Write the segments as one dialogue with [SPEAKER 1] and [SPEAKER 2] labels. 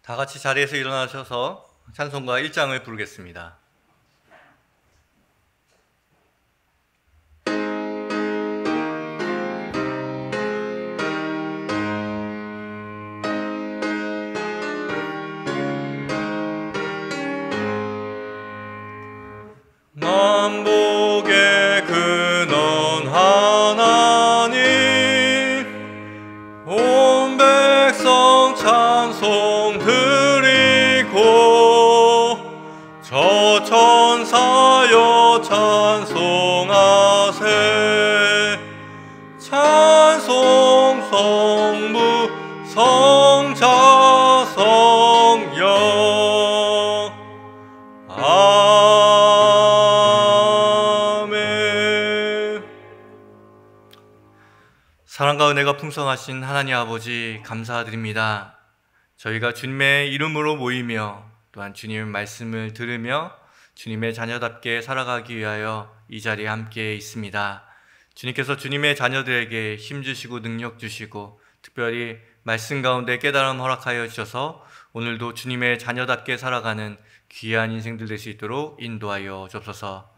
[SPEAKER 1] 다 같이 자리에서 일어나셔서 찬송가 1장을 부르겠습니다. 만복의 근원 하나님, 온 백성 찬송 드리고, 저 천사여 찬송하세. 찬송 성부 성자 성령 아멘. 사랑과 은혜가 풍성하신 하나님 아버지 감사드립니다. 저희가 주님의 이름으로 모이며 또한 주님의 말씀을 들으며 주님의 자녀답게 살아가기 위하여 이 자리에 함께 있습니다. 주님께서 주님의 자녀들에게 힘 주시고 능력 주시고 특별히 말씀 가운데 깨달음 허락하여 주셔서 오늘도 주님의 자녀답게 살아가는 귀한 인생들 될 수 있도록 인도하여 주옵소서.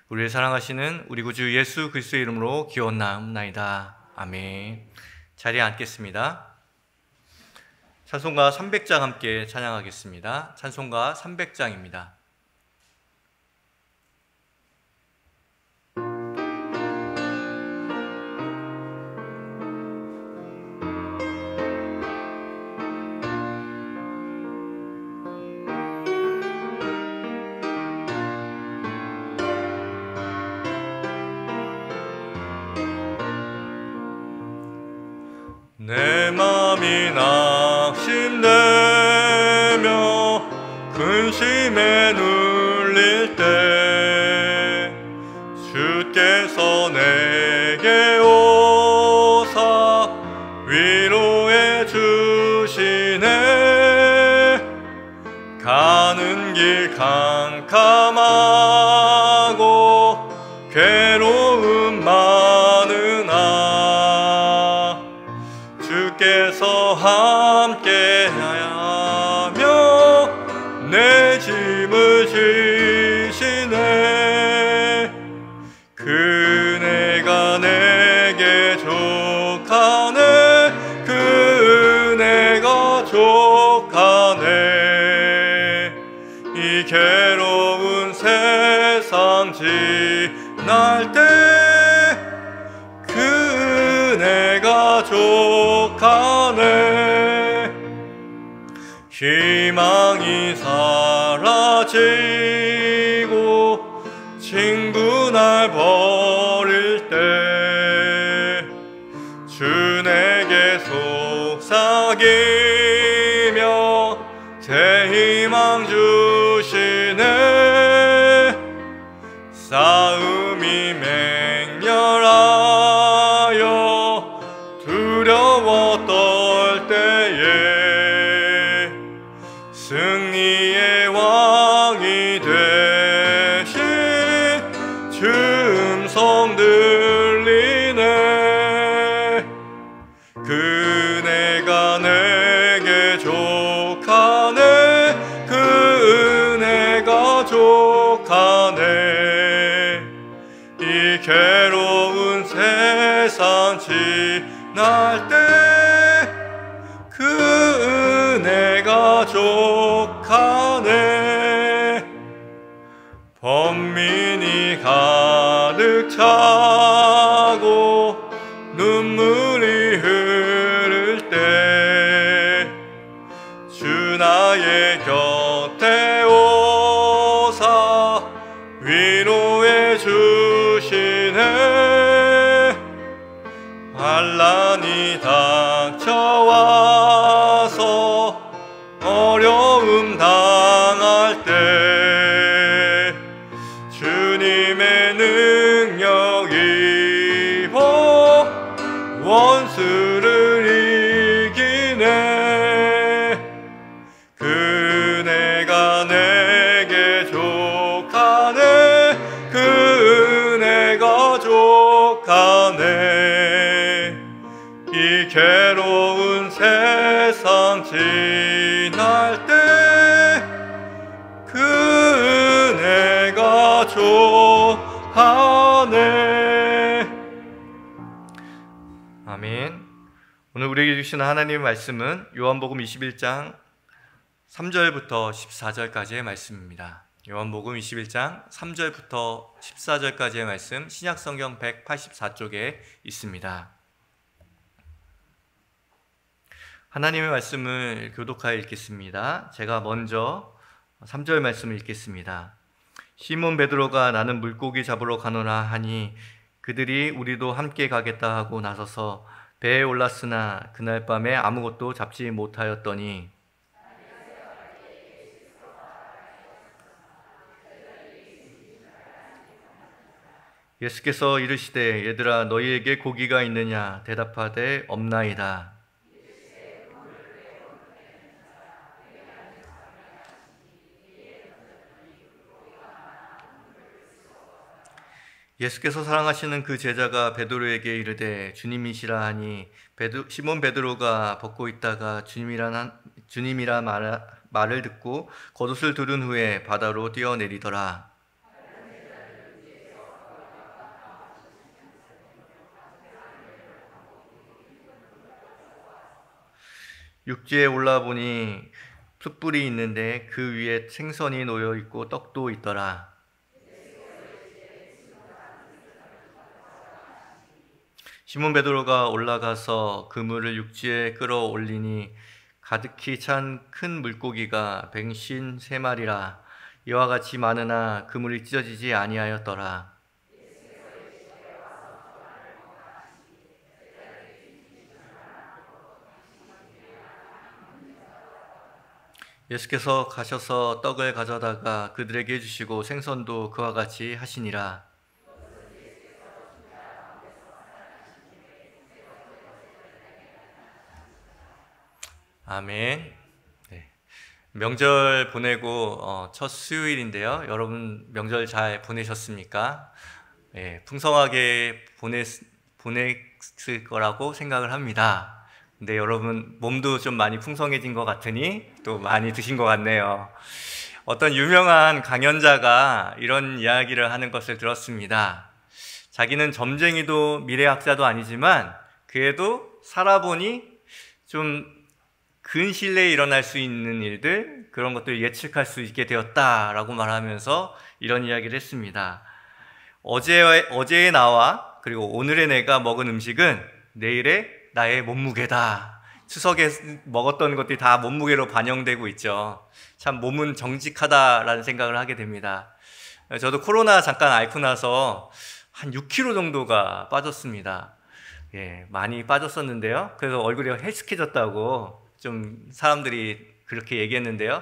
[SPEAKER 1] 우리를 사랑하시는 우리 구주 예수 그리스도의 이름으로 기원나옵나이다. 아멘. 자리에 앉겠습니다. 찬송가 300장 함께 찬양하겠습니다. 찬송가 300장입니다. 내 맘이 낙심되며 근심에 눌릴 때 주께서 내게 오사 위로해 주시네. 가는 길 캄캄하고 괴로움 많으나 주께서 함께하며 내 짐을 지시네. 그네가 내게 족하네. 그네가 족하네. 이 괴로운 세상 지날 때 그네가 족하네. 희망이 사라지고 친구 날 버릴 때 주 내게 속삭이며 새 희망 주시네. 싸움이 맹렬하여 두려워 떨 때에 승리의 왕이 되신 주 음성 들리네. 그네가 내게 족하네. 그네가 족하네. 이 괴로운 세상 지날 때 그네가 족하네. 번민이 가득 차고 눈물이 흐를 때 주 나의 곁에 오사 위로해 주시네. 환난이 닥쳐와서 어려움 당할 때 주님의 능력 입어 원수를 이기네. 그네가 내게 족하네. 그네가 족하네. 이 괴로운 세상 지날 오늘 우리에게 주시는 하나님의 말씀은 요한복음 21장 3절부터 14절까지의 말씀입니다. 요한복음 21장 3절부터 14절까지의 말씀, 신약성경 184쪽에 있습니다. 하나님의 말씀을 교독하여 읽겠습니다. 제가 먼저 3절 말씀을 읽겠습니다. 시몬 베드로가 나는 물고기 잡으러 가노라 하니 그들이 우리도 함께 가겠다 하고 나서서 배에 올랐으나 그날 밤에 아무것도 잡지 못하였더니 예수께서 이르시되 얘들아 너희에게 고기가 있느냐 대답하되 없나이다. 예수께서 사랑하시는 그 제자가 베드로에게 이르되 주님이시라 하니 시몬 베드로가 벗고 있다가 주님이라 말을 듣고 겉옷을 두른 후에 바다로 뛰어내리더라. 육지에 올라보니 숯불이 있는데 그 위에 생선이 놓여 있고 떡도 있더라. 시몬 베드로가 올라가서 그물을 육지에 끌어올리니 가득히 찬 큰 물고기가 153마리라. 이와 같이 많으나 그물이 찢어지지 아니하였더라. 예수께서 가셔서 떡을 가져다가 그들에게 주시고 생선도 그와 같이 하시니라. 아멘. 네. 명절 보내고 첫 수요일인데요. 여러분 명절 잘 보내셨습니까? 네, 풍성하게 보냈을 거라고 생각을 합니다. 근데 여러분 몸도 좀 많이 풍성해진 것 같으니 또 많이 드신 것 같네요. 어떤 유명한 강연자가 이런 이야기를 하는 것을 들었습니다. 자기는 점쟁이도 미래학자도 아니지만 그래도 살아보니 좀 근시일내에 일어날 수 있는 일들, 그런 것들을 예측할 수 있게 되었다라고 말하면서 이런 이야기를 했습니다. 어제의 나와 그리고 오늘의 내가 먹은 음식은 내일의 나의 몸무게다. 추석에 먹었던 것들이 다 몸무게로 반영되고 있죠. 참 몸은 정직하다라는 생각을 하게 됩니다. 저도 코로나 잠깐 앓고 나서 한 6kg 정도가 빠졌습니다. 예, 많이 빠졌었는데요. 그래서 얼굴이 헬스케졌다고 좀 사람들이 그렇게 얘기했는데요.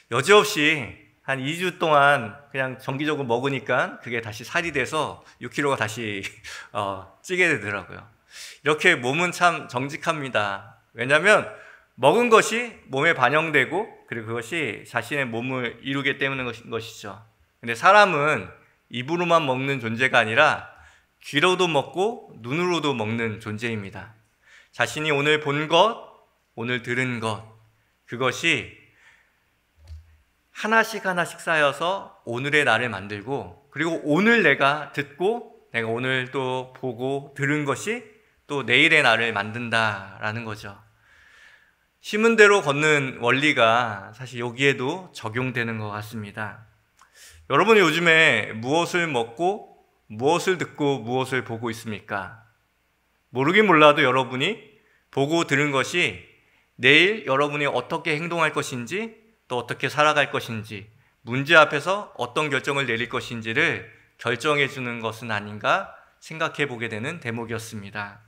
[SPEAKER 1] 여지없이 한 2주 동안 그냥 정기적으로 먹으니까 그게 다시 살이 돼서 6kg가 다시 찌게 되더라고요. 이렇게 몸은 참 정직합니다. 왜냐하면 먹은 것이 몸에 반영되고 그리고 그것이 자신의 몸을 이루기 때문인 것이죠. 근데 사람은 입으로만 먹는 존재가 아니라 귀로도 먹고 눈으로도 먹는 존재입니다. 자신이 오늘 본 것, 오늘 들은 것, 그것이 하나씩 쌓여서 오늘의 나를 만들고 그리고 오늘 내가 듣고 내가 오늘 또 보고 들은 것이 또 내일의 나를 만든다라는 거죠. 심은 대로 걷는 원리가 사실 여기에도 적용되는 것 같습니다. 여러분이 요즘에 무엇을 먹고 무엇을 듣고 무엇을 보고 있습니까? 모르긴 몰라도 여러분이 보고 들은 것이 내일 여러분이 어떻게 행동할 것인지 또 어떻게 살아갈 것인지 문제 앞에서 어떤 결정을 내릴 것인지를 결정해 주는 것은 아닌가 생각해 보게 되는 대목이었습니다.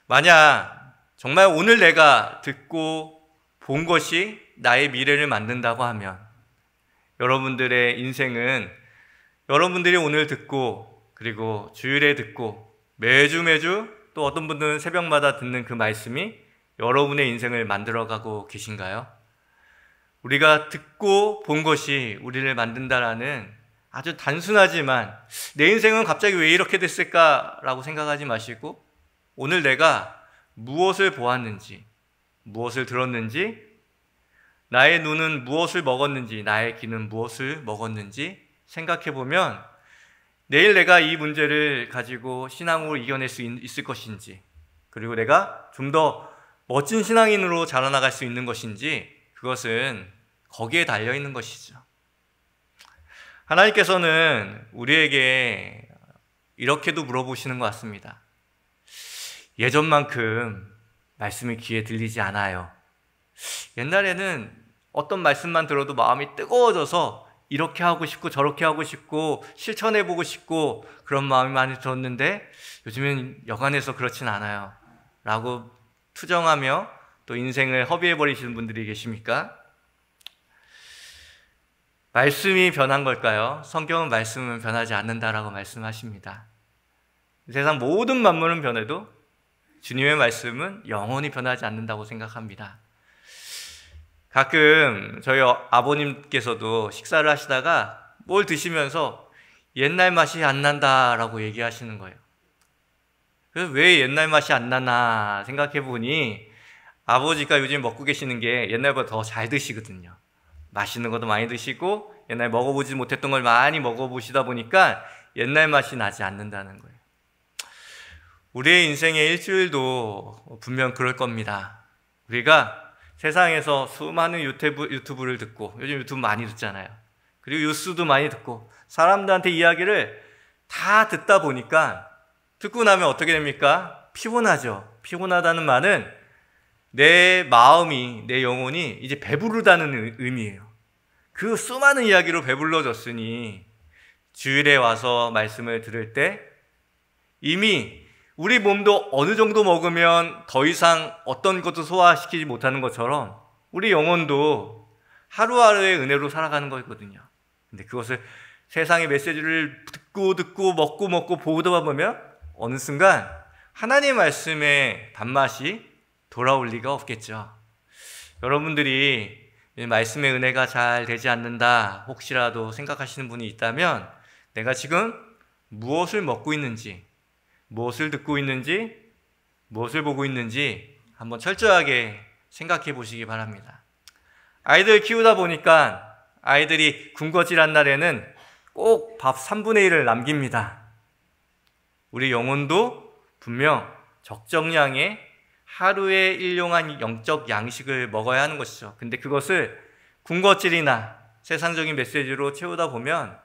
[SPEAKER 1] 만약 정말 오늘 내가 듣고 본 것이 나의 미래를 만든다고 하면 여러분들의 인생은 여러분들이 오늘 듣고 그리고 주일에 듣고 매주 또 어떤 분들은 새벽마다 듣는 그 말씀이 여러분의 인생을 만들어가고 계신가요? 우리가 듣고 본 것이 우리를 만든다라는 아주 단순하지만 내 인생은 갑자기 왜 이렇게 됐을까라고 생각하지 마시고 오늘 내가 무엇을 보았는지, 무엇을 들었는지, 나의 눈은 무엇을 먹었는지, 나의 귀는 무엇을 먹었는지 생각해 보면 내일 내가 이 문제를 가지고 신앙으로 이겨낼 수 있을 것인지 그리고 내가 좀 더 멋진 신앙인으로 자라나갈 수 있는 것인지, 그것은 거기에 달려 있는 것이죠. 하나님께서는 우리에게 이렇게도 물어보시는 것 같습니다. 예전만큼 말씀이 귀에 들리지 않아요. 옛날에는 어떤 말씀만 들어도 마음이 뜨거워져서 이렇게 하고 싶고 저렇게 하고 싶고 실천해보고 싶고 그런 마음이 많이 들었는데 요즘엔 여간해서 그렇진 않아요 라고 투정하며 또 인생을 허비해버리시는 분들이 계십니까? 말씀이 변한 걸까요? 성경은 말씀은 변하지 않는다라고 말씀하십니다. 세상 모든 만물은 변해도 주님의 말씀은 영원히 변하지 않는다고 생각합니다. 가끔 저희 아버님께서도 식사를 하시다가 뭘 드시면서 옛날 맛이 안 난다라고 얘기하시는 거예요. 그래서 왜 옛날 맛이 안 나나 생각해 보니 아버지가 요즘 먹고 계시는 게 옛날보다 더 잘 드시거든요. 맛있는 것도 많이 드시고 옛날 먹어보지 못했던 걸 많이 먹어보시다 보니까 옛날 맛이 나지 않는다는 거예요. 우리의 인생의 일주일도 분명 그럴 겁니다. 우리가 세상에서 수많은 유튜브를 듣고, 요즘 유튜브 많이 듣잖아요. 그리고 뉴스도 많이 듣고 사람들한테 이야기를 다 듣다 보니까 듣고 나면 어떻게 됩니까? 피곤하죠. 피곤하다는 말은 내 마음이, 내 영혼이 이제 배부르다는 의미예요. 그 수많은 이야기로 배불러졌으니 주일에 와서 말씀을 들을 때 이미 우리 몸도 어느 정도 먹으면 더 이상 어떤 것도 소화시키지 못하는 것처럼 우리 영혼도 하루하루의 은혜로 살아가는 거거든요. 근데 그것을 세상의 메시지를 듣고 먹고 보다 보면 어느 순간 하나님의 말씀의 단맛이 돌아올 리가 없겠죠. 여러분들이 말씀의 은혜가 잘 되지 않는다 혹시라도 생각하시는 분이 있다면 내가 지금 무엇을 먹고 있는지, 무엇을 듣고 있는지, 무엇을 보고 있는지 한번 철저하게 생각해 보시기 바랍니다. 아이들 키우다 보니까 아이들이 군것질한 날에는 꼭 밥 3분의 1을 남깁니다. 우리 영혼도 분명 적정량의 하루에 일용한 영적 양식을 먹어야 하는 것이죠. 근데 그것을 군것질이나 세상적인 메시지로 채우다 보면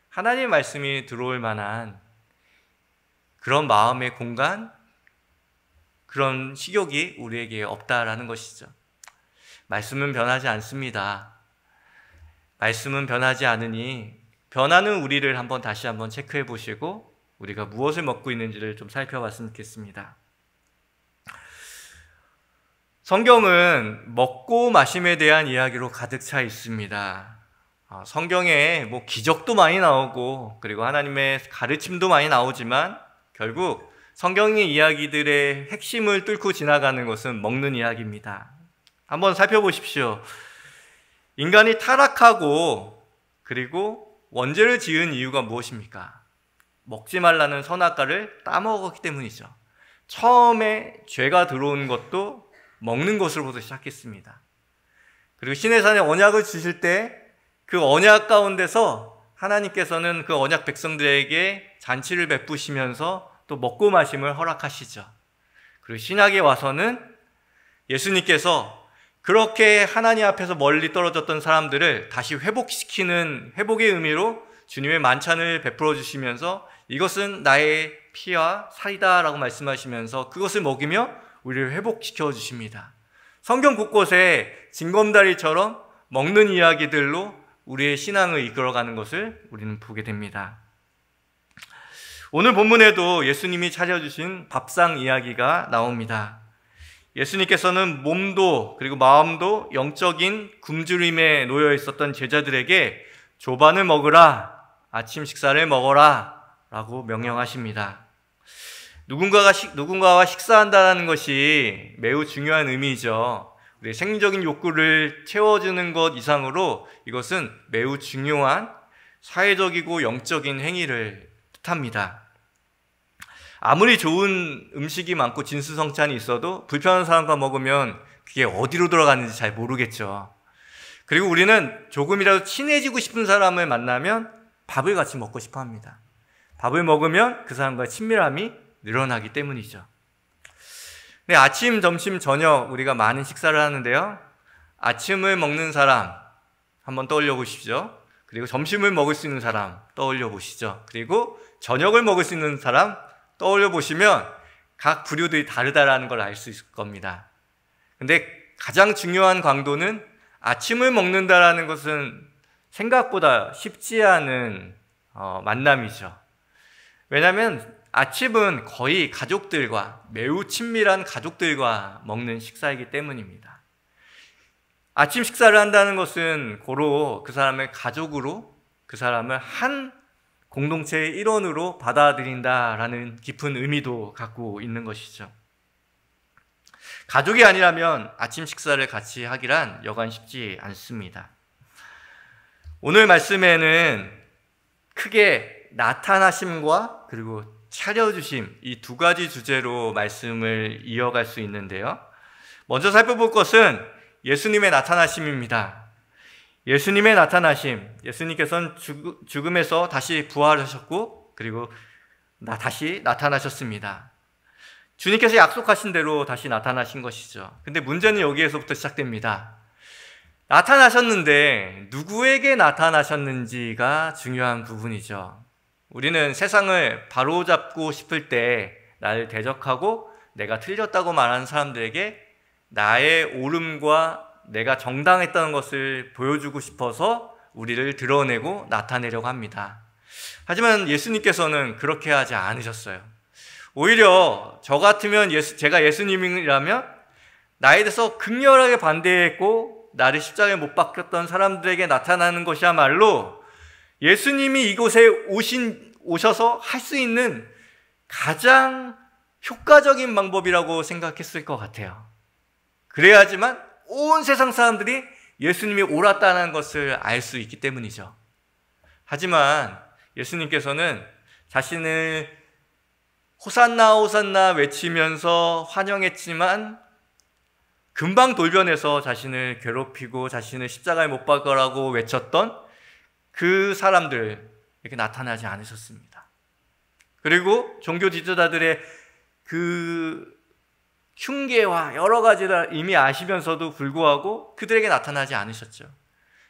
[SPEAKER 1] 하나님의 말씀이 들어올 만한 그런 마음의 공간, 그런 식욕이 우리에게 없다라는 것이죠. 말씀은 변하지 않습니다. 말씀은 변하지 않으니 변하는 우리를 다시 한번 체크해 보시고 우리가 무엇을 먹고 있는지를 좀 살펴봤으면 좋겠습니다. 성경은 먹고 마심에 대한 이야기로 가득 차 있습니다. 성경에 기적도 많이 나오고 그리고 하나님의 가르침도 많이 나오지만 결국 성경의 이야기들의 핵심을 뚫고 지나가는 것은 먹는 이야기입니다. 한번 살펴보십시오. 인간이 타락하고 그리고 원죄를 지은 이유가 무엇입니까? 먹지 말라는 선악과를 따먹었기 때문이죠. 처음에 죄가 들어온 것도 먹는 것으로부터 시작했습니다. 그리고 시내산에 언약을 주실 때 그 언약 가운데서 하나님께서는 그 언약 백성들에게 잔치를 베푸시면서 또 먹고 마심을 허락하시죠. 그리고 신약에 와서는 예수님께서 그렇게 하나님 앞에서 멀리 떨어졌던 사람들을 다시 회복시키는 회복의 의미로 주님의 만찬을 베풀어 주시면서 이것은 나의 피와 살이다 라고 말씀하시면서 그것을 먹이며 우리를 회복시켜 주십니다. 성경 곳곳에 징검다리처럼 먹는 이야기들로 우리의 신앙을 이끌어가는 것을 우리는 보게 됩니다. 오늘 본문에도 예수님이 차려주신 밥상 이야기가 나옵니다. 예수님께서는 몸도 그리고 마음도 영적인 굶주림에 놓여 있었던 제자들에게 조반을 먹으라, 아침 식사를 먹어라 라고 명령하십니다. 누군가와 식사한다는 것이 매우 중요한 의미이죠. 우리의 생리적인 욕구를 채워주는 것 이상으로 이것은 매우 중요한 사회적이고 영적인 행위를 뜻합니다. 아무리 좋은 음식이 많고 진수성찬이 있어도 불편한 사람과 먹으면 그게 어디로 돌아가는지 잘 모르겠죠. 그리고 우리는 조금이라도 친해지고 싶은 사람을 만나면 밥을 같이 먹고 싶어 합니다. 밥을 먹으면 그 사람과의 친밀함이 늘어나기 때문이죠. 네, 아침, 점심, 저녁 우리가 많은 식사를 하는데요. 아침을 먹는 사람 한번 떠올려 보십시오. 그리고 점심을 먹을 수 있는 사람 떠올려 보시죠. 그리고 저녁을 먹을 수 있는 사람 떠올려 보시면 각 부류들이 다르다라는 걸 알 수 있을 겁니다. 근데 가장 중요한 강도는 아침을 먹는다라는 것은 생각보다 쉽지 않은 만남이죠. 왜냐하면 아침은 거의 가족들과, 매우 친밀한 가족들과 먹는 식사이기 때문입니다. 아침 식사를 한다는 것은 고로 그 사람의 가족으로, 그 사람을 한 공동체의 일원으로 받아들인다라는 깊은 의미도 갖고 있는 것이죠. 가족이 아니라면 아침 식사를 같이 하기란 여간 쉽지 않습니다. 오늘 말씀에는 크게 나타나심과 그리고 차려주심, 이 두 가지 주제로 말씀을 이어갈 수 있는데요. 먼저 살펴볼 것은 예수님의 나타나심입니다. 예수님의 나타나심, 예수님께서는 죽음에서 다시 부활하셨고 그리고 다시 나타나셨습니다. 주님께서 약속하신 대로 다시 나타나신 것이죠. 근데 문제는 여기에서부터 시작됩니다. 나타나셨는데 누구에게 나타나셨는지가 중요한 부분이죠. 우리는 세상을 바로잡고 싶을 때 나를 대적하고 내가 틀렸다고 말하는 사람들에게 나의 옳음과 내가 정당했다는 것을 보여주고 싶어서 우리를 드러내고 나타내려고 합니다. 하지만 예수님께서는 그렇게 하지 않으셨어요. 오히려 저 같으면 제가 예수님이라면 나에 대해서 극렬하게 반대했고 나를 십자가에 못 박혔던 사람들에게 나타나는 것이야말로 예수님이 이곳에 오셔서 할 수 있는 가장 효과적인 방법이라고 생각했을 것 같아요. 그래야지만 온 세상 사람들이 예수님이 옳았다는 것을 알 수 있기 때문이죠. 하지만 예수님께서는 자신을 호산나 호산나 외치면서 환영했지만 금방 돌변해서 자신을 괴롭히고 자신을 십자가에 못 박으라고 외쳤던 그 사람들에게 나타나지 않으셨습니다. 그리고 종교 지도자들의 그 흉계와 여러 가지를 이미 아시면서도 불구하고 그들에게 나타나지 않으셨죠.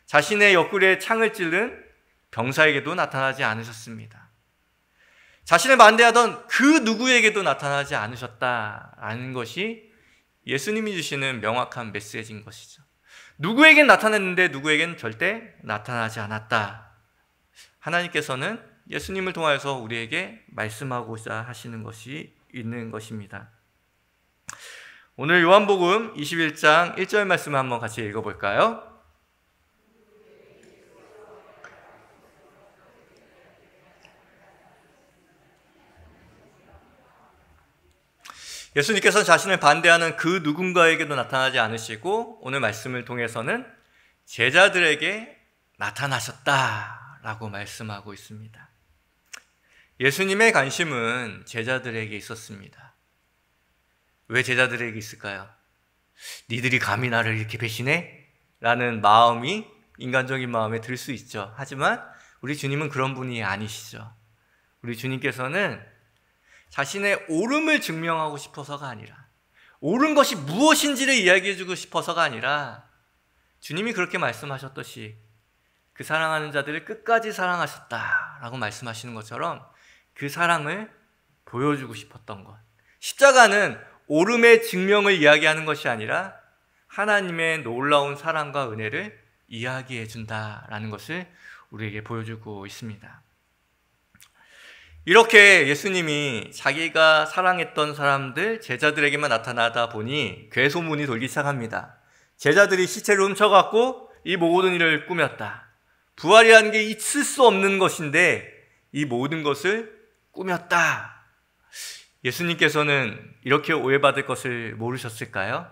[SPEAKER 1] 자신의 옆구리에 창을 찔른 병사에게도 나타나지 않으셨습니다. 자신을 반대하던 그 누구에게도 나타나지 않으셨다라는 것이 예수님이 주시는 명확한 메시지인 것이죠. 누구에겐 나타났는데 누구에겐 절대 나타나지 않았다. 하나님께서는 예수님을 통하여서 우리에게 말씀하고자 하시는 것이 있는 것입니다. 오늘 요한복음 21장 1절 말씀을 한번 같이 읽어볼까요? 예수님께서는 자신을 반대하는 그 누군가에게도 나타나지 않으시고 오늘 말씀을 통해서는 제자들에게 나타나셨다라고 말씀하고 있습니다. 예수님의 관심은 제자들에게 있었습니다. 왜 제자들에게 있을까요? 니들이 감히 나를 이렇게 배신해? 라는 마음이 인간적인 마음에 들 수 있죠. 하지만 우리 주님은 그런 분이 아니시죠. 우리 주님께서는 자신의 옳음을 증명하고 싶어서가 아니라 옳은 것이 무엇인지를 이야기해주고 싶어서가 아니라 주님이 그렇게 말씀하셨듯이 그 사랑하는 자들을 끝까지 사랑하셨다라고 말씀하시는 것처럼 그 사랑을 보여주고 싶었던 것. 십자가는 옳음의 증명을 이야기하는 것이 아니라 하나님의 놀라운 사랑과 은혜를 이야기해 준다라는 것을 우리에게 보여주고 있습니다. 이렇게 예수님이 자기가 사랑했던 사람들, 제자들에게만 나타나다 보니 괴소문이 돌기 시작합니다. 제자들이 시체를 훔쳐갖고 이 모든 일을 꾸몄다. 부활이라는 게 있을 수 없는 것인데 이 모든 것을 꾸몄다. 예수님께서는 이렇게 오해받을 것을 모르셨을까요?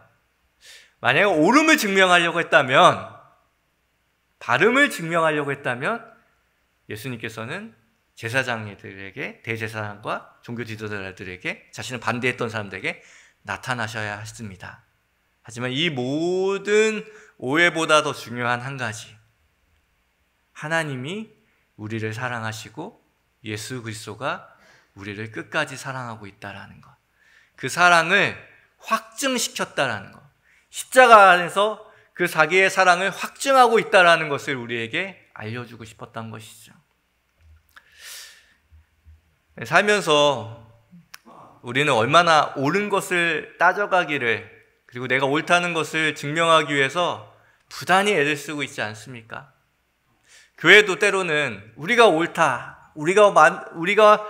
[SPEAKER 1] 만약에 옳음을 증명하려고 했다면, 바름을 증명하려고 했다면 예수님께서는 제사장들에게, 대제사장과 종교 지도자들에게, 자신을 반대했던 사람들에게 나타나셔야 했습니다. 하지만 이 모든 오해보다 더 중요한 한 가지, 하나님이 우리를 사랑하시고 예수 그리스도가 우리를 끝까지 사랑하고 있다라는 것, 그 사랑을 확증시켰다라는 것. 십자가 안에서 그 자기의 사랑을 확증하고 있다라는 것을 우리에게 알려주고 싶었던 것이죠. 살면서 우리는 얼마나 옳은 것을 따져가기를, 그리고 내가 옳다는 것을 증명하기 위해서 부단히 애를 쓰고 있지 않습니까? 교회도 때로는 우리가 옳다, 우리가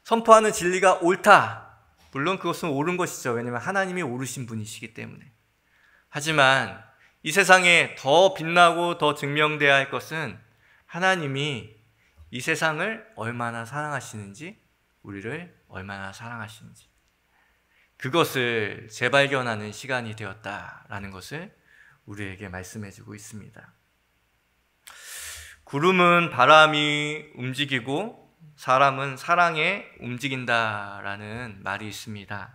[SPEAKER 1] 선포하는 진리가 옳다. 물론 그것은 옳은 것이죠. 왜냐하면 하나님이 옳으신 분이시기 때문에. 하지만 이 세상에 더 빛나고 더 증명되어야 할 것은 하나님이 이 세상을 얼마나 사랑하시는지, 우리를 얼마나 사랑하시는지, 그것을 재발견하는 시간이 되었다라는 것을 우리에게 말씀해주고 있습니다. 구름은 바람이 움직이고 사람은 사랑에 움직인다라는 말이 있습니다.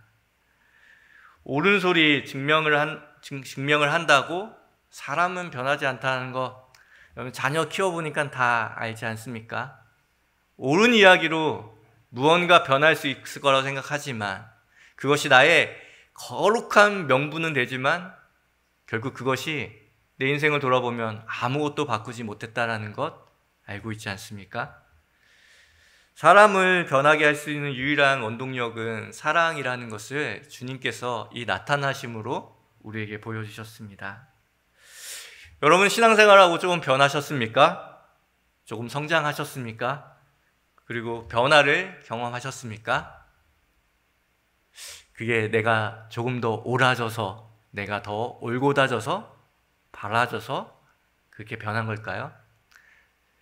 [SPEAKER 1] 옳은 소리 증명을 한다고 사람은 변하지 않다는 거, 여러분 자녀 키워보니까 다 알지 않습니까? 옳은 이야기로 무언가 변할 수 있을 거라고 생각하지만, 그것이 나의 거룩한 명분은 되지만 결국 그것이 내 인생을 돌아보면 아무것도 바꾸지 못했다라는 것 알고 있지 않습니까? 사람을 변하게 할 수 있는 유일한 원동력은 사랑이라는 것을 주님께서 이 나타나심으로 우리에게 보여주셨습니다. 여러분 신앙생활하고 조금 변하셨습니까? 조금 성장하셨습니까? 그리고 변화를 경험하셨습니까? 그게 내가 조금 더 옳아져서, 내가 더 올곧아져서, 바라져서 그렇게 변한 걸까요?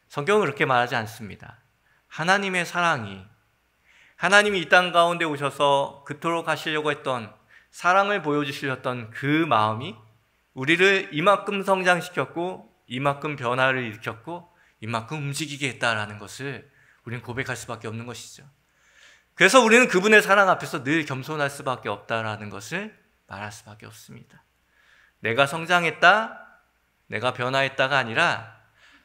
[SPEAKER 1] 성경은 그렇게 말하지 않습니다. 하나님의 사랑이, 하나님이 이 땅 가운데 오셔서 그토록 하시려고 했던, 사랑을 보여주시렸던 그 마음이 우리를 이만큼 성장시켰고, 이만큼 변화를 일으켰고, 이만큼 움직이게 했다라는 것을 우리는 고백할 수밖에 없는 것이죠. 그래서 우리는 그분의 사랑 앞에서 늘 겸손할 수밖에 없다라는 것을 말할 수밖에 없습니다. 내가 성장했다, 내가 변화했다가 아니라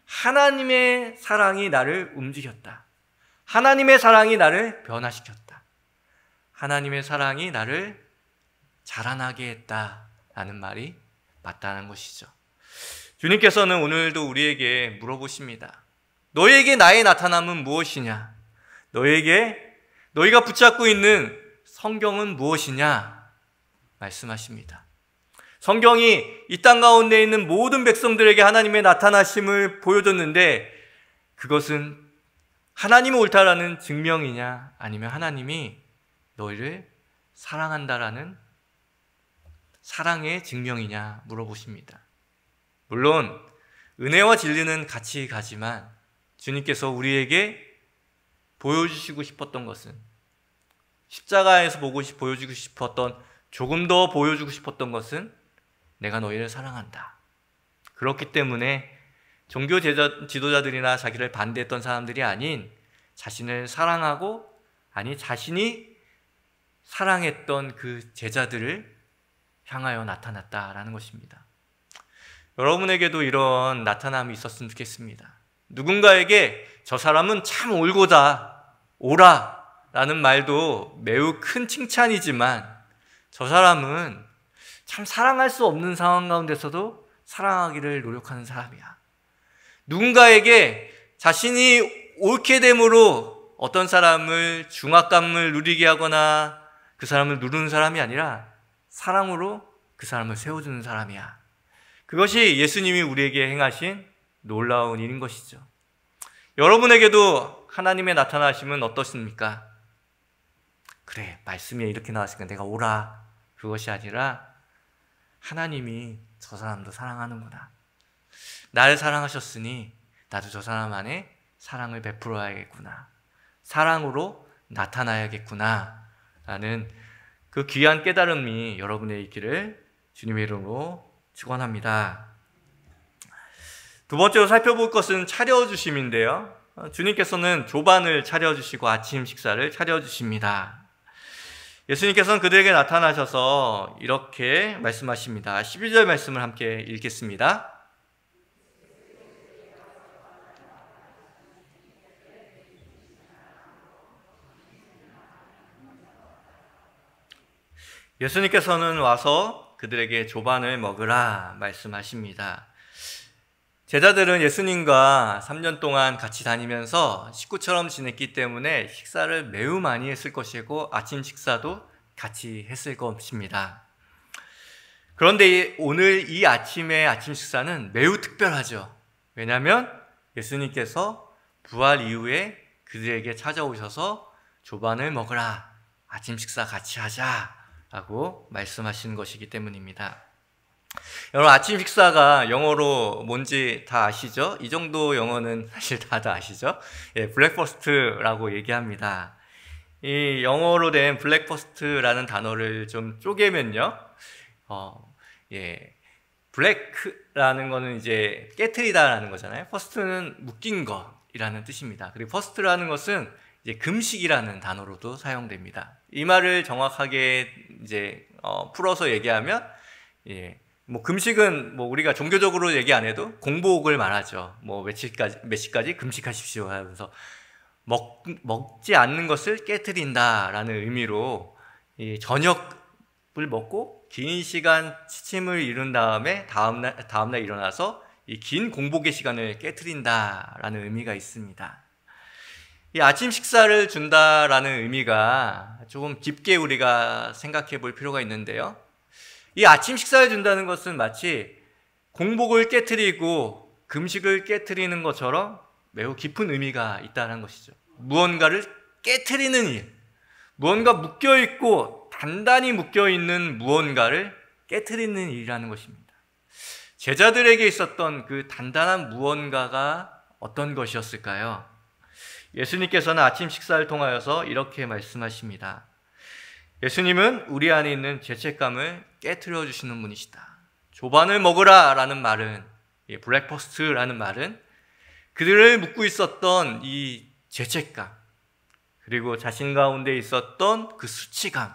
[SPEAKER 1] 하나님의 사랑이 나를 움직였다. 하나님의 사랑이 나를 변화시켰다. 하나님의 사랑이 나를 자라나게 했다라는 말이 맞다는 것이죠. 주님께서는 오늘도 우리에게 물어보십니다. 너에게 나의 나타남은 무엇이냐? 너희가 붙잡고 있는 성경은 무엇이냐? 말씀하십니다. 성경이 이 땅 가운데 있는 모든 백성들에게 하나님의 나타나심을 보여줬는데, 그것은 하나님이 옳다라는 증명이냐, 아니면 하나님이 너희를 사랑한다라는 사랑의 증명이냐 물어보십니다. 물론 은혜와 진리는 같이 가지만 주님께서 우리에게 보여주시고 싶었던 것은, 십자가에서 보여주고 싶었던, 조금 더 보여주고 싶었던 것은 내가 너희를 사랑한다. 그렇기 때문에 종교 지도자들이나 자기를 반대했던 사람들이 아닌 자신을 사랑하고, 아니 자신이 사랑했던 그 제자들을 향하여 나타났다라는 것입니다. 여러분에게도 이런 나타남이 있었으면 좋겠습니다. 누군가에게 저 사람은 참 옳아 라는 말도 매우 큰 칭찬이지만, 저 사람은 참 사랑할 수 없는 상황 가운데서도 사랑하기를 노력하는 사람이야. 누군가에게 자신이 옳게 됨으로 어떤 사람을 중압감을 누리게 하거나 그 사람을 누르는 사람이 아니라 사랑으로 그 사람을 세워주는 사람이야. 그것이 예수님이 우리에게 행하신 놀라운 일인 것이죠. 여러분에게도 하나님의 나타나심은 어떻습니까? 그래, 말씀이 이렇게 나왔으니까 내가 옳아, 그것이 아니라 하나님이 저 사람도 사랑하는구나, 나를 사랑하셨으니 나도 저 사람 안에 사랑을 베풀어야겠구나, 사랑으로 나타나야겠구나 라는 그 귀한 깨달음이 여러분의 있기를 주님의 이름으로 축원합니다. 두 번째로 살펴볼 것은 차려주심인데요, 주님께서는 조반을 차려주시고 아침 식사를 차려주십니다. 예수님께서는 그들에게 나타나셔서 이렇게 말씀하십니다. 11절 말씀을 함께 읽겠습니다. 예수님께서는 와서 그들에게 조반을 먹으라 말씀하십니다. 제자들은 예수님과 3년 동안 같이 다니면서 식구처럼 지냈기 때문에 식사를 매우 많이 했을 것이고 아침 식사도 같이 했을 것입니다. 그런데 오늘 이 아침의 아침 식사는 매우 특별하죠. 왜냐하면 예수님께서 부활 이후에 그들에게 찾아오셔서 조반을 먹으라, 아침 식사 같이 하자라고 말씀하시는 것이기 때문입니다. 여러분, 아침 식사가 영어로 뭔지 다 아시죠? 이 정도 영어는 사실 다들 아시죠? 예, 블랙퍼스트라고 얘기합니다. 이 영어로 된 블랙퍼스트라는 단어를 좀 쪼개면요, 블랙라는 거는 이제 깨트리다라는 거잖아요. 퍼스트는 묶인 것이라는 뜻입니다. 그리고 퍼스트라는 것은 이제 금식이라는 단어로도 사용됩니다. 이 말을 정확하게 이제 풀어서 얘기하면, 뭐 금식은 뭐 우리가 종교적으로 얘기 안 해도 공복을 말하죠. 뭐 몇 시까지 금식하십시오 하면서 먹지 않는 것을 깨트린다라는 의미로 이 저녁을 먹고 긴 시간 취침을 이룬 다음에 다음날 일어나서 이 긴 공복의 시간을 깨트린다라는 의미가 있습니다. 이 아침 식사를 준다라는 의미가 조금 깊게 우리가 생각해 볼 필요가 있는데요. 이 아침 식사를 준다는 것은 마치 공복을 깨트리고 금식을 깨트리는 것처럼 매우 깊은 의미가 있다는 것이죠. 무언가를 깨트리는 일, 무언가 묶여있고 단단히 묶여있는 무언가를 깨트리는 일이라는 것입니다. 제자들에게 있었던 그 단단한 무언가가 어떤 것이었을까요? 예수님께서는 아침 식사를 통하여서 이렇게 말씀하십니다. 예수님은 우리 안에 있는 죄책감을 깨트려 주시는 분이시다. 조반을 먹으라 라는 말은, 블랙퍼스트라는 말은 그들을 묶고 있었던 이 죄책감, 그리고 자신 가운데 있었던 그 수치감,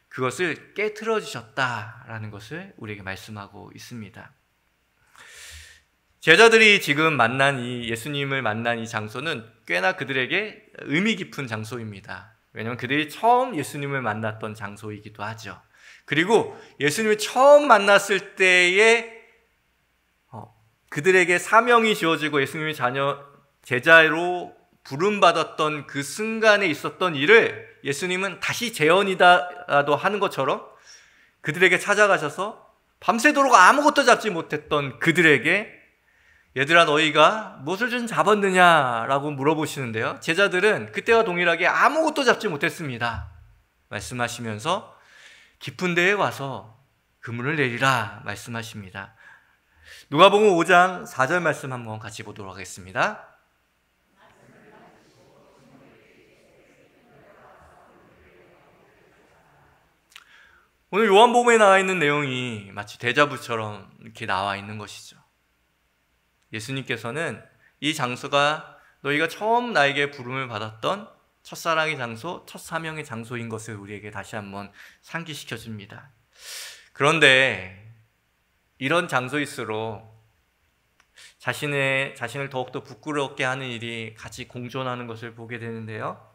[SPEAKER 1] 그것을 깨트려 주셨다라는 것을 우리에게 말씀하고 있습니다. 제자들이 지금 예수님을 만난 이 장소는 꽤나 그들에게 의미 깊은 장소입니다. 왜냐하면 그들이 처음 예수님을 만났던 장소이기도 하죠. 그리고 예수님을 처음 만났을 때에 그들에게 사명이 주어지고 예수님의 제자로 부름받았던 그 순간에 있었던 일을 예수님은 다시 재현이다라도 하는 것처럼 그들에게 찾아가셔서 밤새도록 아무것도 잡지 못했던 그들에게 얘들아, 너희가 무엇을 좀 잡았느냐라고 물어보시는데요. 제자들은 그때와 동일하게 아무것도 잡지 못했습니다. 말씀하시면서 깊은 데에 와서 그물을 내리라 말씀하십니다. 누가복음 5장 4절 말씀 한번 같이 보도록 하겠습니다. 오늘 요한복음에 나와 있는 내용이 마치 데자부처럼 이렇게 나와 있는 것이죠. 예수님께서는 이 장소가 너희가 처음 나에게 부름을 받았던 첫사랑의 장소, 첫 사명의 장소인 것을 우리에게 다시 한번 상기시켜 줍니다. 그런데 이런 장소일수록 자신을 더욱더 부끄럽게 하는 일이 같이 공존하는 것을 보게 되는데요.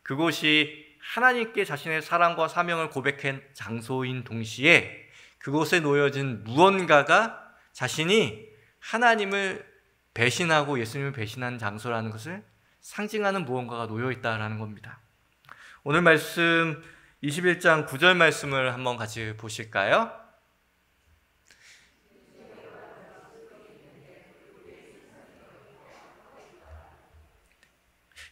[SPEAKER 1] 그곳이 하나님께 자신의 사랑과 사명을 고백한 장소인 동시에 그곳에 놓여진 무언가가 자신이 하나님을 배신하고 예수님을 배신한 장소라는 것을 상징하는 무언가가 놓여있다라는 겁니다. 오늘 말씀 21장 9절 말씀을 한번 같이 보실까요?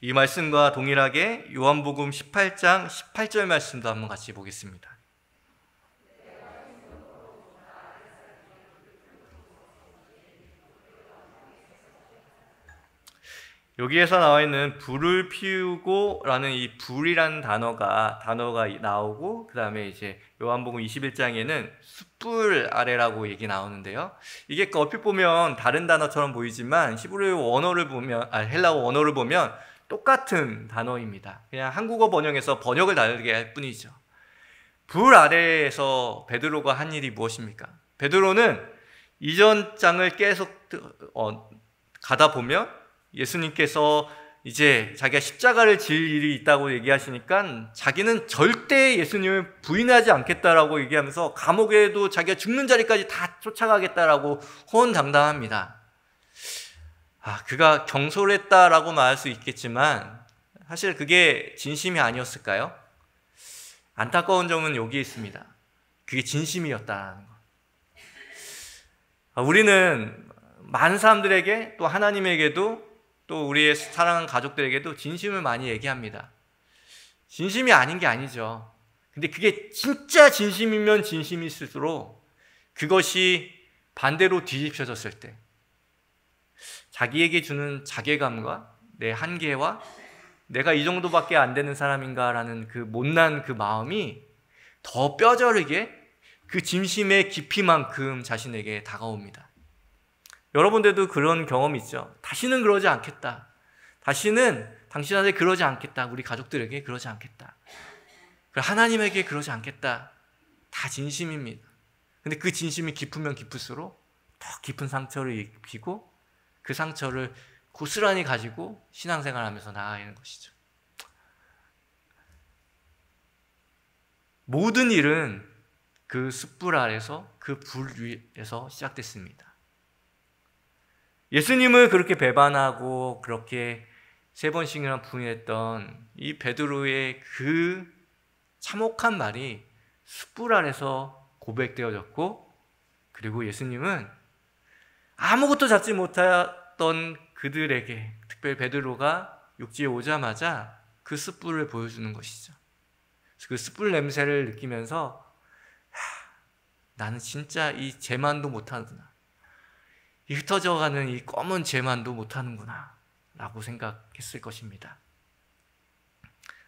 [SPEAKER 1] 이 말씀과 동일하게 요한복음 18장 18절 말씀도 한번 같이 보겠습니다. 여기에서 나와 있는 불을 피우고 라는 이 불이라는 단어가 나오고, 그 다음에 이제 요한복음 21장에는 숯불 아래라고 얘기 나오는데요. 이게 얼핏 보면 다른 단어처럼 보이지만 헬라어 원어를 보면 똑같은 단어입니다. 그냥 한국어 번역에서 번역을 다르게 할 뿐이죠. 불 아래에서 베드로가 한 일이 무엇입니까? 베드로는 이전 장을 계속 가다 보면 예수님께서 이제 자기가 십자가를 질 일이 있다고 얘기하시니까 자기는 절대 예수님을 부인하지 않겠다라고 얘기하면서 감옥에도 자기가 죽는 자리까지 다 쫓아가겠다라고 호언장담합니다. 그가 경솔했다라고 말할 수 있겠지만 사실 그게 진심이 아니었을까요? 안타까운 점은 여기에 있습니다. 그게 진심이었다는 것. 우리는 많은 사람들에게 또 하나님에게도 또 우리의 사랑하는 가족들에게도 진심을 많이 얘기합니다. 진심이 아닌 게 아니죠. 근데 그게 진짜 진심이면 진심일수록 그것이 반대로 뒤집혀졌을 때 자기에게 주는 자괴감과 내 한계와 내가 이 정도밖에 안 되는 사람인가라는 그 못난 그 마음이 더 뼈저리게 그 진심의 깊이만큼 자신에게 다가옵니다. 여러분들도 그런 경험이 있죠. 다시는 그러지 않겠다. 다시는 당신한테 그러지 않겠다. 우리 가족들에게 그러지 않겠다. 하나님에게 그러지 않겠다. 다 진심입니다. 근데 그 진심이 깊으면 깊을수록 더 깊은 상처를 입히고 그 상처를 고스란히 가지고 신앙생활하면서 나아가는 것이죠. 모든 일은 그 숯불 아래서 그 불 위에서 시작됐습니다. 예수님을 그렇게 배반하고 그렇게 3번씩이나 부인했던 이 베드로의 그 참혹한 말이 숯불 아래서 고백되어졌고, 그리고 예수님은 아무것도 잡지 못했던 그들에게, 특별히 베드로가 육지에 오자마자 그 숯불을 보여주는 것이죠. 그 숯불 냄새를 느끼면서 나는 진짜 이 재만도 못하는구나, 이 흩어져가는 이 검은 재만도 못하는구나 라고 생각했을 것입니다.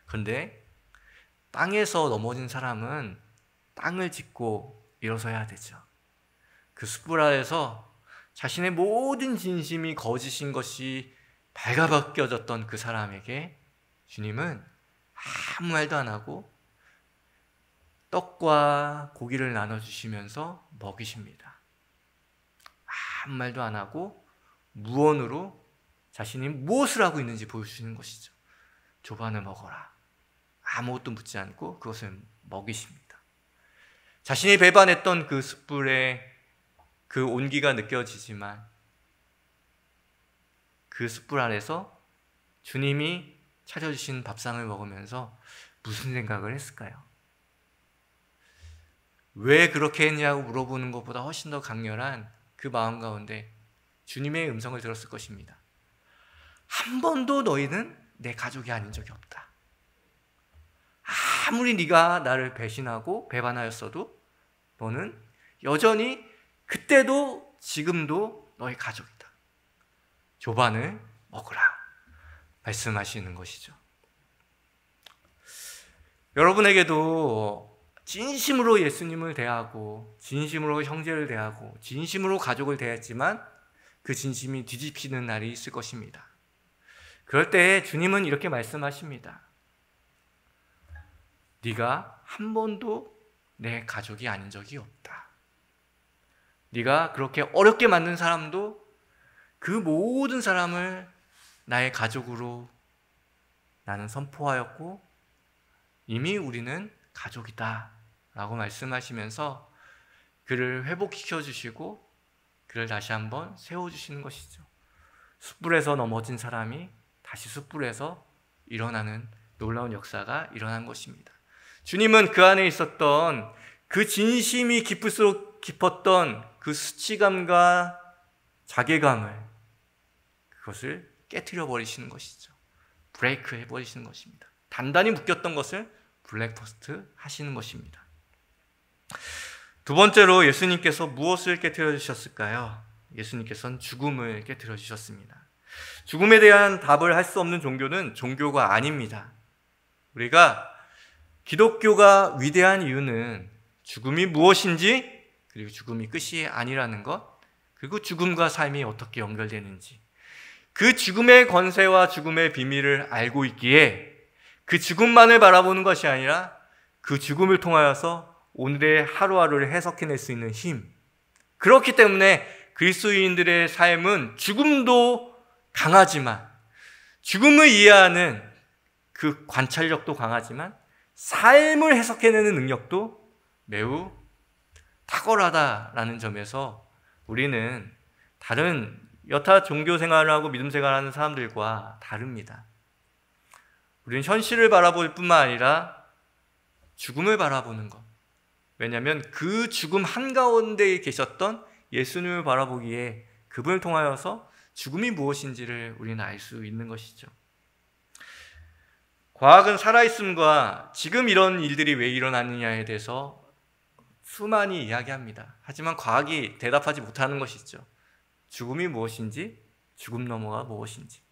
[SPEAKER 1] 그런데 땅에서 넘어진 사람은 땅을 짚고 일어서야 되죠. 그 숯불 아래서 자신의 모든 진심이 거짓인 것이 발가벗겨졌던 그 사람에게 주님은 아무 말도 안 하고 떡과 고기를 나눠주시면서 먹이십니다. 아무 말도 안 하고 무언으로 자신이 무엇을 하고 있는지 보여주시는 것이죠. 조반을 먹어라. 아무것도 묻지 않고 그것을 먹이십니다. 자신이 배반했던 그 숯불에 그 온기가 느껴지지만 그 숯불 아래서 주님이 차려주신 밥상을 먹으면서 무슨 생각을 했을까요? 왜 그렇게 했냐고 물어보는 것보다 훨씬 더 강렬한 그 마음 가운데 주님의 음성을 들었을 것입니다. 한 번도 너희는 내 가족이 아닌 적이 없다. 아무리 네가 나를 배신하고 배반하였어도 너는 여전히 그때도 지금도 너의 가족이다. 조반을 먹으라 말씀하시는 것이죠. 여러분에게도 진심으로 예수님을 대하고 진심으로 형제를 대하고 진심으로 가족을 대했지만 그 진심이 뒤집히는 날이 있을 것입니다. 그럴 때 주님은 이렇게 말씀하십니다. 네가 한 번도 내 가족이 아닌 적이 없다. 네가 그렇게 어렵게 만든 사람도 그 모든 사람을 나의 가족으로 나는 선포하였고 이미 우리는 가족이다 라고 말씀하시면서 그를 회복시켜 주시고 그를 다시 한번 세워주시는 것이죠. 숯불에서 넘어진 사람이 다시 숯불에서 일어나는 놀라운 역사가 일어난 것입니다. 주님은 그 안에 있었던 그 진심이 깊을수록 깊었던 그 수치감과 자괴감을 그것을 깨트려 버리시는 것이죠. 브레이크 해버리시는 것입니다. 단단히 묶였던 것을 블랙버스트 하시는 것입니다. 두 번째로 예수님께서 무엇을 깨트려 주셨을까요? 예수님께서는 죽음을 깨트려 주셨습니다. 죽음에 대한 답을 할 수 없는 종교는 종교가 아닙니다. 우리가 기독교가 위대한 이유는 죽음이 무엇인지, 그리고 죽음이 끝이 아니라는 것, 그리고 죽음과 삶이 어떻게 연결되는지, 그 죽음의 권세와 죽음의 비밀을 알고 있기에 그 죽음만을 바라보는 것이 아니라 그 죽음을 통하여서 오늘의 하루하루를 해석해낼 수 있는 힘, 그렇기 때문에 그리스도인들의 삶은 죽음도 강하지만 죽음을 이해하는 그 관찰력도 강하지만 삶을 해석해내는 능력도 매우 탁월하다라는 점에서 우리는 다른 여타 종교 생활을 하고 믿음 생활을 하는 사람들과 다릅니다. 우리는 현실을 바라볼 뿐만 아니라 죽음을 바라보는 것. 왜냐하면 그 죽음 한가운데에 계셨던 예수님을 바라보기에 그분을 통하여서 죽음이 무엇인지를 우리는 알 수 있는 것이죠. 과학은 살아있음과 지금 이런 일들이 왜 일어나느냐에 대해서 수많이 이야기합니다. 하지만 과학이 대답하지 못하는 것이 있죠. 죽음이 무엇인지, 죽음 너머가 무엇인지.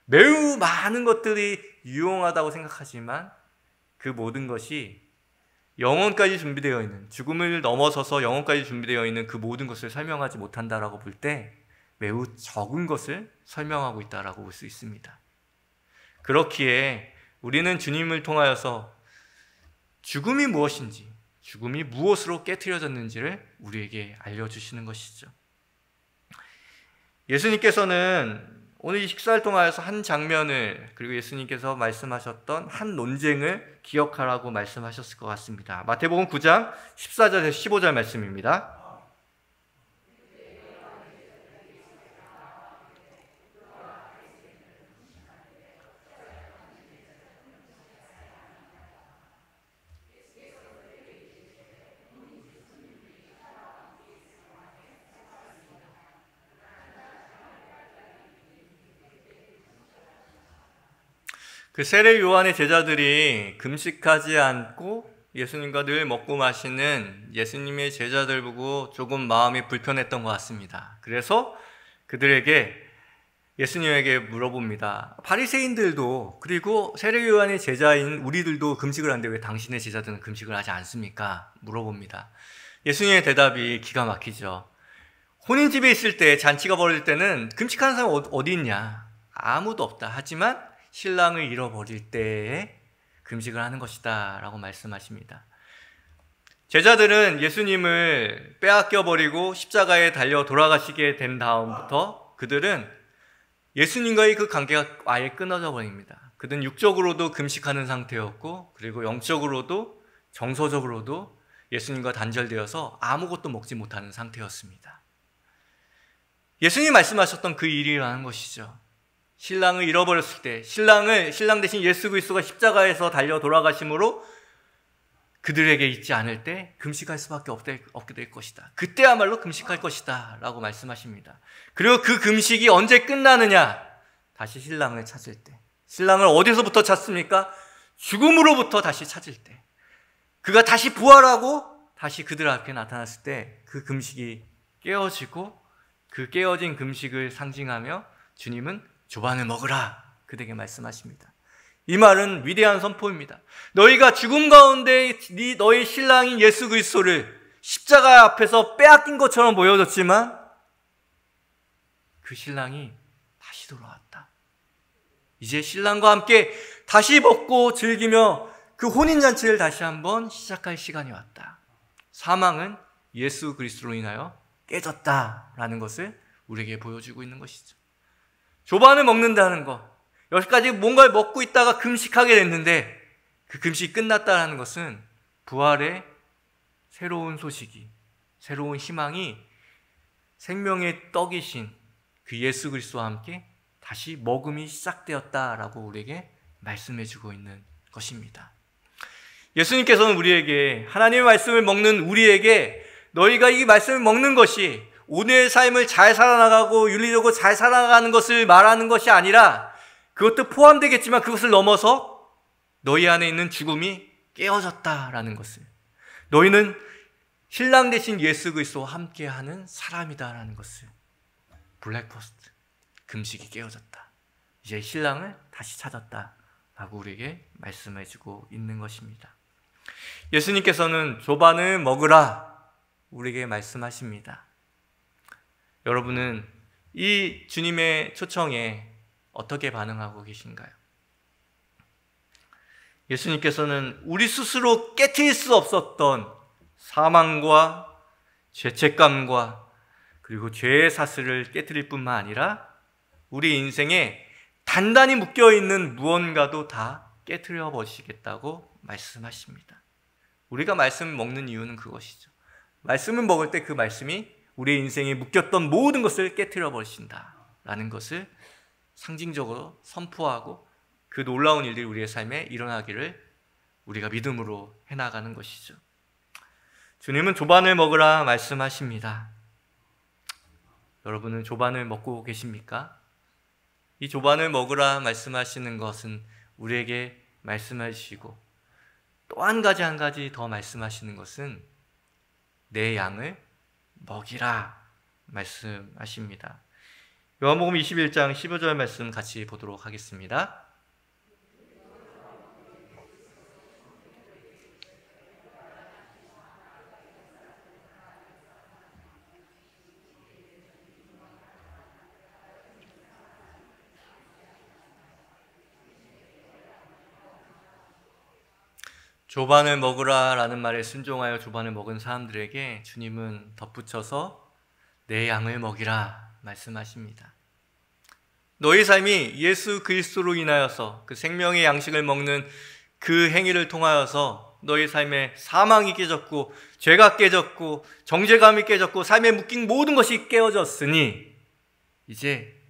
[SPEAKER 1] 매우 많은 것들이 유용하다고 생각하지만 그 모든 것이 영혼까지 준비되어 있는, 죽음을 넘어서서 영혼까지 준비되어 있는 그 모든 것을 설명하지 못한다라고 볼 때 매우 적은 것을 설명하고 있다라고 볼 수 있습니다. 그렇기에 우리는 주님을 통하여서 죽음이 무엇인지, 죽음이 무엇으로 깨트려졌는지를 우리에게 알려주시는 것이죠. 예수님께서는 오늘 이 식사를 통하여서 한 장면을, 그리고 예수님께서 말씀하셨던 한 논쟁을 기억하라고 말씀하셨을 것 같습니다. 마태복음 9장 14절에서 15절 말씀입니다. 그 세례 요한의 제자들이 금식하지 않고 예수님과 늘 먹고 마시는 예수님의 제자들 보고 조금 마음이 불편했던 것 같습니다. 그래서 그들에게, 예수님에게 물어봅니다. 바리새인들도, 그리고 세례 요한의 제자인 우리들도 금식을 하는데 왜 당신의 제자들은 금식을 하지 않습니까? 물어봅니다. 예수님의 대답이 기가 막히죠. 혼인집에 있을 때, 잔치가 벌어질 때는 금식하는 사람 어디 있냐? 아무도 없다. 하지만 신랑을 잃어버릴 때에 금식을 하는 것이다 라고 말씀하십니다. 제자들은 예수님을 빼앗겨버리고 십자가에 달려 돌아가시게 된 다음부터 그들은 예수님과의 그 관계가 아예 끊어져 버립니다. 그들은 육적으로도 금식하는 상태였고, 그리고 영적으로도, 정서적으로도 예수님과 단절되어서 아무것도 먹지 못하는 상태였습니다. 예수님이 말씀하셨던 그 일이라는 것이죠. 신랑을 잃어버렸을 때, 신랑 대신 예수 그리스도가 십자가에서 달려 돌아가심으로 그들에게 있지 않을 때 금식할 수밖에 없게 될 것이다. 그때야말로 금식할 것이다 라고 말씀하십니다. 그리고 그 금식이 언제 끝나느냐? 다시 신랑을 찾을 때. 신랑을 어디서부터 찾습니까? 죽음으로부터 다시 찾을 때. 그가 다시 부활하고 다시 그들 앞에 나타났을 때 그 금식이 깨어지고, 그 깨어진 금식을 상징하며 주님은 조반을 먹으라 그들에게 말씀하십니다. 이 말은 위대한 선포입니다. 너희가 죽음 가운데 너희 신랑인 예수 그리스도를 십자가 앞에서 빼앗긴 것처럼 보여졌지만 그 신랑이 다시 돌아왔다. 이제 신랑과 함께 다시 먹고 즐기며 그 혼인잔치를 다시 한번 시작할 시간이 왔다. 사망은 예수 그리스도로 인하여 깨졌다라는 것을 우리에게 보여주고 있는 것이죠. 조반을 먹는다는 것, 여기까지 뭔가를 먹고 있다가 금식하게 됐는데 그 금식이 끝났다는 것은 부활의 새로운 소식이, 새로운 희망이 생명의 떡이신 그 예수 그리스도와 함께 다시 먹음이 시작되었다라고 우리에게 말씀해주고 있는 것입니다. 예수님께서는 우리에게, 하나님의 말씀을 먹는 우리에게 너희가 이 말씀을 먹는 것이 오늘의 삶을 잘 살아나가고 윤리적으로 잘 살아가는 것을 말하는 것이 아니라, 그것도 포함되겠지만 그것을 넘어서 너희 안에 있는 죽음이 깨어졌다라는 것을, 너희는 신랑 대신 예수 그리스도와 함께하는 사람이다라는 것을, 블랙퍼스트, 금식이 깨어졌다, 이제 신랑을 다시 찾았다라고 우리에게 말씀해주고 있는 것입니다. 예수님께서는 조반을 먹으라 우리에게 말씀하십니다. 여러분은 이 주님의 초청에 어떻게 반응하고 계신가요? 예수님께서는 우리 스스로 깨트릴 수 없었던 사망과 죄책감과 그리고 죄의 사슬을 깨트릴 뿐만 아니라 우리 인생에 단단히 묶여있는 무언가도 다 깨트려 버리시겠다고 말씀하십니다. 우리가 말씀을 먹는 이유는 그것이죠. 말씀을 먹을 때 그 말씀이 우리의 인생에 묶였던 모든 것을 깨트려 버리신다라는 것을 상징적으로 선포하고 그 놀라운 일들이 우리의 삶에 일어나기를 우리가 믿음으로 해나가는 것이죠. 주님은 조반을 먹으라 말씀하십니다. 여러분은 조반을 먹고 계십니까? 이 조반을 먹으라 말씀하시는 것은 우리에게 말씀하시고 또 한 가지 더 말씀하시는 것은 내 양을 먹이라 말씀하십니다. 요한복음 21장 15절 말씀 같이 보도록 하겠습니다. 조반을 먹으라 라는 말에 순종하여 조반을 먹은 사람들에게 주님은 덧붙여서 내 양을 먹이라 말씀하십니다. 너희 삶이 예수 그리스도로 인하여서 그 생명의 양식을 먹는 그 행위를 통하여서 너희 삶에 사망이 깨졌고 죄가 깨졌고 정죄감이 깨졌고 삶에 묶인 모든 것이 깨어졌으니 이제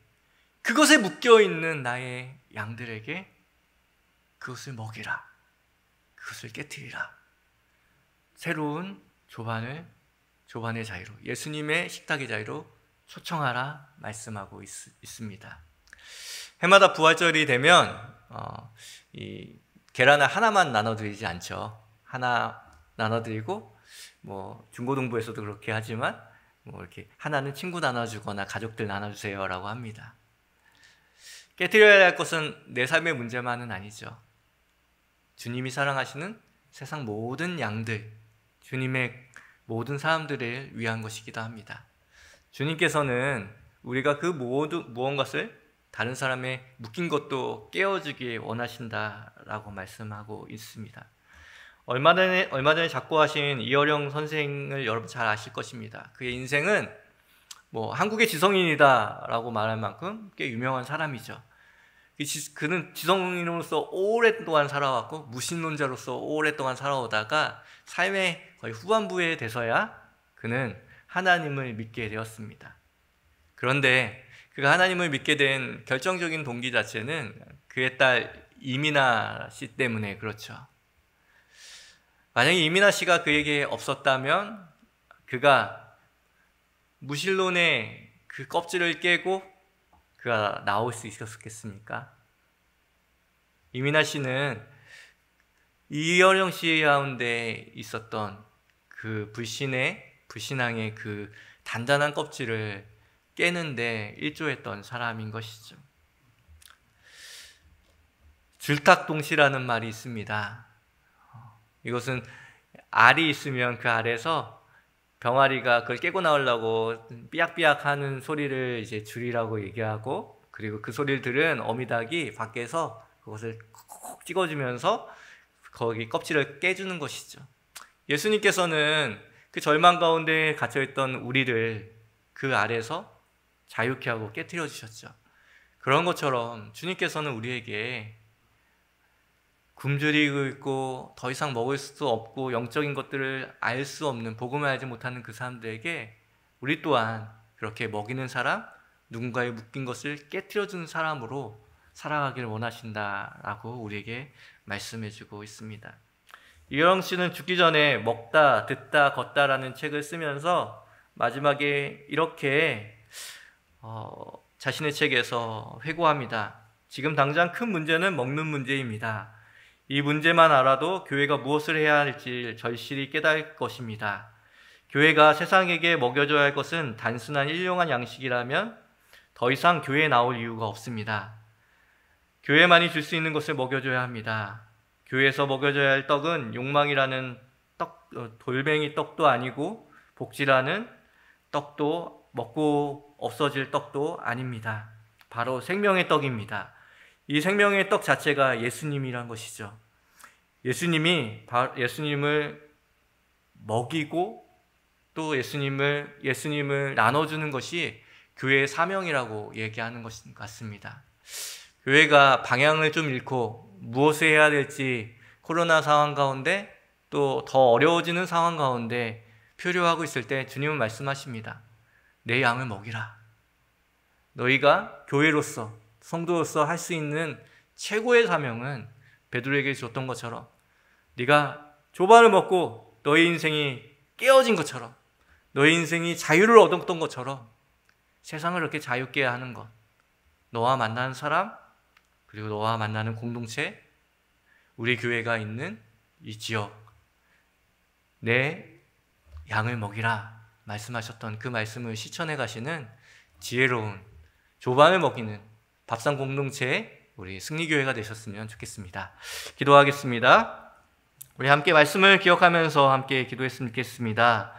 [SPEAKER 1] 그것에 묶여있는 나의 양들에게 그것을 먹이라, 그것을 깨트리라. 새로운 조반의 자유로, 예수님의 식탁의 자유로 초청하라 말씀하고 있습니다. 해마다 부활절이 되면 이 계란을 하나만 나눠드리지 않죠. 하나 나눠드리고 중고등부에서도 그렇게 하지만 이렇게 하나는 친구 나눠주거나 가족들 나눠주세요라고 합니다. 깨트려야 할 것은 내 삶의 문제만은 아니죠. 주님이 사랑하시는 세상 모든 양들, 주님의 모든 사람들을 위한 것이기도 합니다. 주님께서는 우리가 그 무언가를 다른 사람의 묶인 것도 깨워주길 원하신다라고 말씀하고 있습니다. 얼마 전에 작고하신 이어령 선생을 여러분 잘 아실 것입니다. 그의 인생은 한국의 지성인이다라고 말할 만큼 꽤 유명한 사람이죠. 그는 지성인으로서 오랫동안 살아왔고 무신론자로서 오랫동안 살아오다가 삶의 거의 후반부에 돼서야 그는 하나님을 믿게 되었습니다. 그런데 그가 하나님을 믿게 된 결정적인 동기 자체는 그의 딸 이민아 씨 때문에 그렇죠. 만약에 이민아 씨가 그에게 없었다면 그가 무신론의 그 껍질을 깨고 그가 나올 수 있었겠습니까? 이민아 씨는 이어령 씨 가운데 있었던 그 불신앙의 그 단단한 껍질을 깨는데 일조했던 사람인 것이죠. 줄탁동시라는 말이 있습니다. 이것은 알이 있으면 그 알에서 병아리가 그걸 깨고 나오려고 삐약삐약 하는 소리를 이제 줄이라고 얘기하고, 그리고 그 소리를 들은 어미닭이 밖에서 그것을 콕콕 찍어주면서 거기 껍질을 깨주는 것이죠. 예수님께서는 그 절망 가운데 갇혀있던 우리를 그 아래서 자유케 하고 깨트려 주셨죠. 그런 것처럼 주님께서는 우리에게 굶주리고 있고 더 이상 먹을 수 없고 영적인 것들을 알 수 없는, 복음을 알지 못하는 그 사람들에게 우리 또한 그렇게 먹이는 사람, 누군가의 묶인 것을 깨트려주는 사람으로 살아가기를 원하신다라고 우리에게 말씀해주고 있습니다. 이어령 씨는 죽기 전에 먹다, 듣다, 걷다라는 책을 쓰면서 마지막에 이렇게 자신의 책에서 회고합니다. 지금 당장 큰 문제는 먹는 문제입니다. 이 문제만 알아도 교회가 무엇을 해야 할지 절실히 깨달을 것입니다. 교회가 세상에게 먹여줘야 할 것은 단순한 일용한 양식이라면 더 이상 교회에 나올 이유가 없습니다. 교회만이 줄 수 있는 것을 먹여줘야 합니다. 교회에서 먹여줘야 할 떡은 욕망이라는 돌멩이 떡도 아니고 복지라는 떡도, 먹고 없어질 떡도 아닙니다. 바로 생명의 떡입니다. 이 생명의 떡 자체가 예수님이란 것이죠. 예수님을 먹이고 또 예수님을 나눠주는 것이 교회의 사명이라고 얘기하는 것 같습니다. 교회가 방향을 좀 잃고 무엇을 해야 될지 코로나 상황 가운데 또 더 어려워지는 상황 가운데 표류하고 있을 때 주님은 말씀하십니다. 내 양을 먹이라. 너희가 교회로서 성도로서 할 수 있는 최고의 사명은 베드로에게 줬던 것처럼 네가 조반을 먹고 너희 인생이 깨어진 것처럼 너희 인생이 자유를 얻었던 것처럼 세상을 이렇게 자유케 하는 것, 너와 만나는 사람 그리고 너와 만나는 공동체, 우리 교회가 있는 이 지역, 내 양을 먹이라 말씀하셨던 그 말씀을 실천해 가시는 지혜로운 조반을 먹이는 밥상 공동체의 우리 승리교회가 되셨으면 좋겠습니다. 기도하겠습니다. 우리 함께 말씀을 기억하면서 함께 기도했으면 좋겠습니다.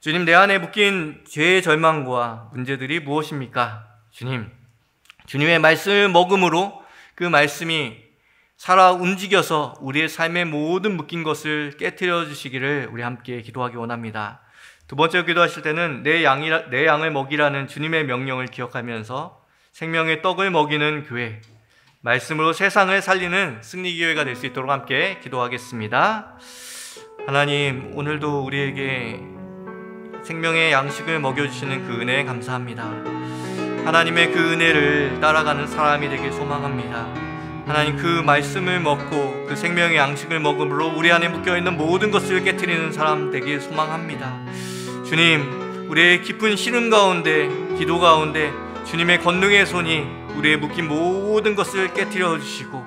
[SPEAKER 1] 주님, 내 안에 묶인 죄의 절망과 문제들이 무엇입니까? 주님, 주님의 말씀을 먹음으로 그 말씀이 살아 움직여서 우리의 삶의 모든 묶인 것을 깨트려 주시기를 우리 함께 기도하기 원합니다. 두 번째 기도하실 때는 내 양을 먹이라는 주님의 명령을 기억하면서 생명의 떡을 먹이는 교회, 말씀으로 세상을 살리는 승리교회가 될 수 있도록 함께 기도하겠습니다. 하나님, 오늘도 우리에게 생명의 양식을 먹여주시는 그 은혜에 감사합니다. 하나님의 그 은혜를 따라가는 사람이 되길 소망합니다. 하나님, 그 말씀을 먹고 그 생명의 양식을 먹음으로 우리 안에 묶여있는 모든 것을 깨트리는 사람 되길 소망합니다. 주님, 우리의 깊은 신음 가운데, 기도 가운데 주님의 권능의 손이 우리의 묶인 모든 것을 깨트려 주시고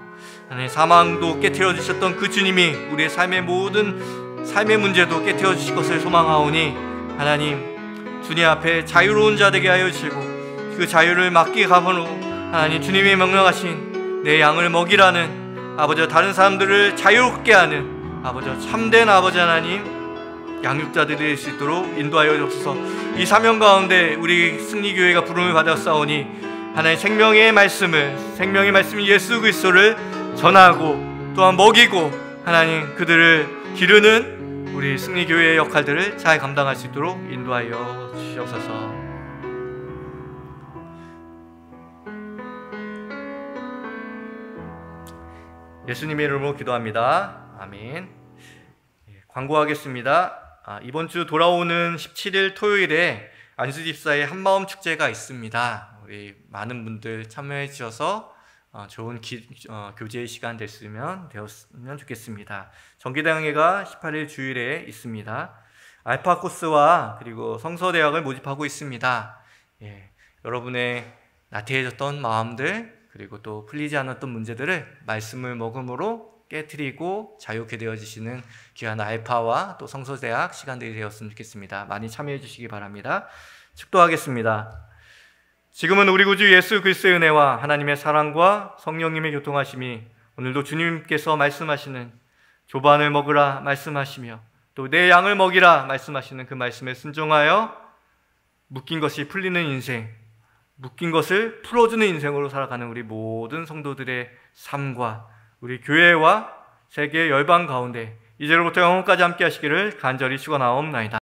[SPEAKER 1] 하나님, 사망도 깨트려 주셨던 그 주님이 우리의 삶의 모든 삶의 문제도 깨트려 주실 것을 소망하오니 하나님, 주님 앞에 자유로운 자 되게 하여 주시고 그 자유를 맡기 가번으로 하나님, 주님이 명령하신 내 양을 먹이라는 아버지, 다른 사람들을 자유롭게 하는 아버지, 참된 아버지 하나님, 양육자들이 될 수 있도록 인도하여 주옵소서. 이 사명 가운데 우리 승리교회가 부름을 받았사오니 하나님, 생명의 말씀인 예수 그리스도를 전하고 또한 먹이고 하나님, 그들을 기르는 우리 승리교회의 역할들을 잘 감당할 수 있도록 인도하여 주시옵소서. 예수님의 이름으로 기도합니다. 아멘. 광고하겠습니다. 이번 주 돌아오는 17일 토요일에 안수집사의 한마음 축제가 있습니다. 우리 많은 분들 참여해 주셔서 좋은 교제의 시간 되었으면 좋겠습니다. 정기당회가 18일 주일에 있습니다. 알파 코스와 그리고 성서대학을 모집하고 있습니다. 여러분의 나태해졌던 마음들 그리고 또 풀리지 않았던 문제들을 말씀을 먹음으로 깨트리고 자유케 되어지시는 귀한 알파와 또 성서대학 시간들이 되었으면 좋겠습니다. 많이 참여해 주시기 바랍니다. 축도하겠습니다. 지금은 우리 구주 예수 그리스도의 은혜와 하나님의 사랑과 성령님의 교통하심이 오늘도 주님께서 말씀하시는 조반을 먹으라 말씀하시며 또 내 양을 먹이라 말씀하시는 그 말씀에 순종하여 묶인 것이 풀리는 인생, 묶인 것을 풀어주는 인생으로 살아가는 우리 모든 성도들의 삶과 우리 교회와 세계 열방 가운데 이제로부터 영원까지 함께 하시기를 간절히 축원하옵나이다.